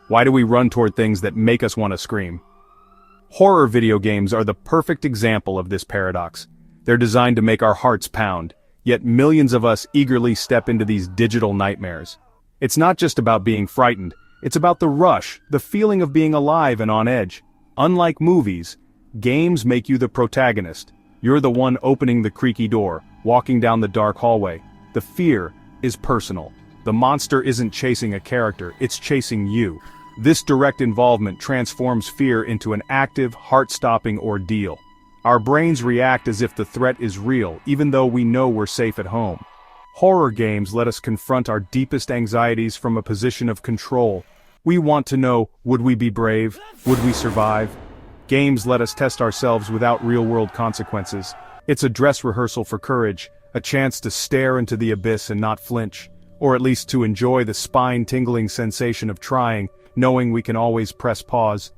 Why do we run toward things that make us want to scream? Horror video games are the perfect example of this paradox. They're designed to make our hearts pound, yet millions of us eagerly step into these digital nightmares. It's not just about being frightened, it's about the rush, the feeling of being alive and on edge. Unlike movies, games make you the protagonist. You're the one opening the creaky door, walking down the dark hallway. The fear is personal. The monster isn't chasing a character, it's chasing you. This direct involvement transforms fear into an active, heart-stopping ordeal. Our brains react as if the threat is real, even though we know we're safe at home. Horror games let us confront our deepest anxieties from a position of control. We want to know, would we be brave? Would we survive? Games let us test ourselves without real-world consequences. It's a dress rehearsal for courage, a chance to stare into the abyss and not flinch, or at least to enjoy the spine-tingling sensation of trying, knowing we can always press pause.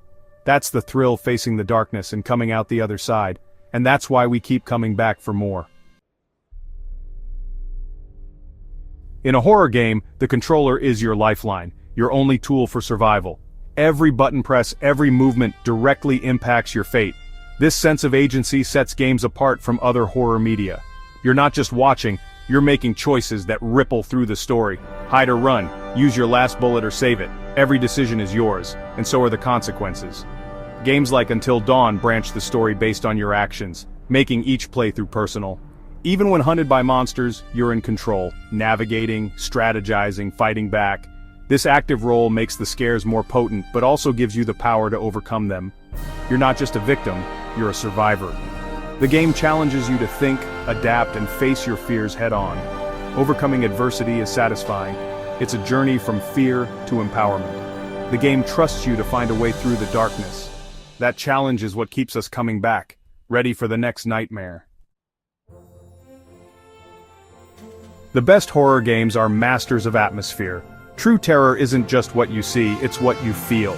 That's the thrill facing the darkness and coming out the other side, and that's why we keep coming back for more. In a horror game, the controller is your lifeline, your only tool for survival. Every button press, every movement directly impacts your fate. This sense of agency sets games apart from other horror media. You're not just watching, you're making choices that ripple through the story. Hide or run, use your last bullet or save it. Every decision is yours, and so are the consequences. Games like Until Dawn branch the story based on your actions, making each playthrough personal. Even when hunted by monsters, you're in control, navigating, strategizing, fighting back. This active role makes the scares more potent, but also gives you the power to overcome them. You're not just a victim, you're a survivor. The game challenges you to think, adapt, and face your fears head-on. Overcoming adversity is satisfying. It's a journey from fear to empowerment. The game trusts you to find a way through the darkness. That challenge is what keeps us coming back, ready for the next nightmare. The best horror games are masters of atmosphere. True terror isn't just what you see, it's what you feel.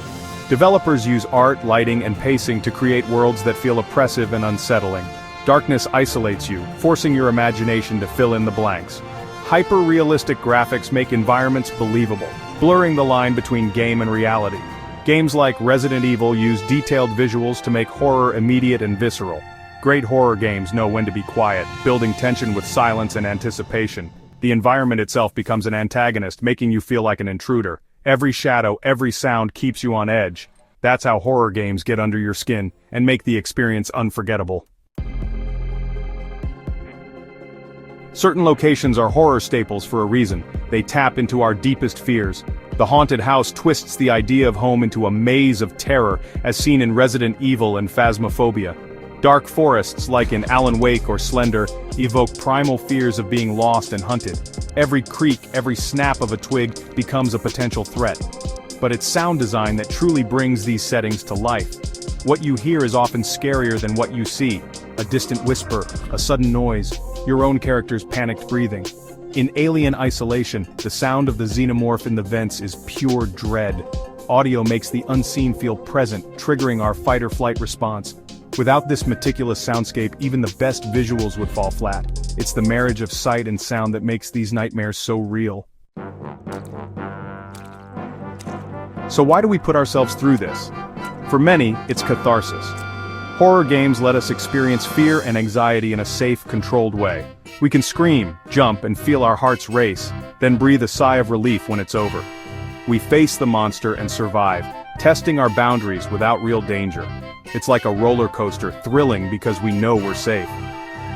Developers use art, lighting, and pacing to create worlds that feel oppressive and unsettling. Darkness isolates you, forcing your imagination to fill in the blanks. Hyper-realistic graphics make environments believable, blurring the line between game and reality. Games like Resident Evil use detailed visuals to make horror immediate and visceral. Great horror games know when to be quiet, building tension with silence and anticipation. The environment itself becomes an antagonist, making you feel like an intruder. Every shadow, every sound keeps you on edge. That's how horror games get under your skin and make the experience unforgettable. Certain locations are horror staples for a reason. They tap into our deepest fears. The haunted house twists the idea of home into a maze of terror, as seen in Resident Evil and Phasmophobia. Dark forests, like in Alan Wake or Slender, evoke primal fears of being lost and hunted. Every creak, every snap of a twig becomes a potential threat. But it's sound design that truly brings these settings to life. What you hear is often scarier than what you see. A distant whisper, a sudden noise, your own character's panicked breathing. In Alien Isolation, the sound of the xenomorph in the vents is pure dread. Audio makes the unseen feel present, triggering our fight-or-flight response. Without this meticulous soundscape, even the best visuals would fall flat. It's the marriage of sight and sound that makes these nightmares so real. So why do we put ourselves through this? For many, it's catharsis. Horror games let us experience fear and anxiety in a safe, controlled way. We can scream, jump, and feel our hearts race, then breathe a sigh of relief when it's over. We face the monster and survive, testing our boundaries without real danger. It's like a roller coaster, thrilling because we know we're safe.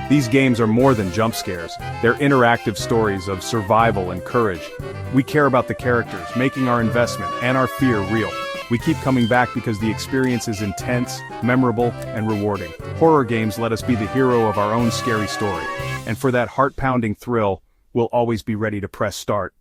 These games are more than jump scares. They're interactive stories of survival and courage. We care about the characters, making our investment and our fear real. We keep coming back because the experience is intense, memorable, and rewarding. Horror games let us be the hero of our own scary story. And for that heart-pounding thrill, we'll always be ready to press start.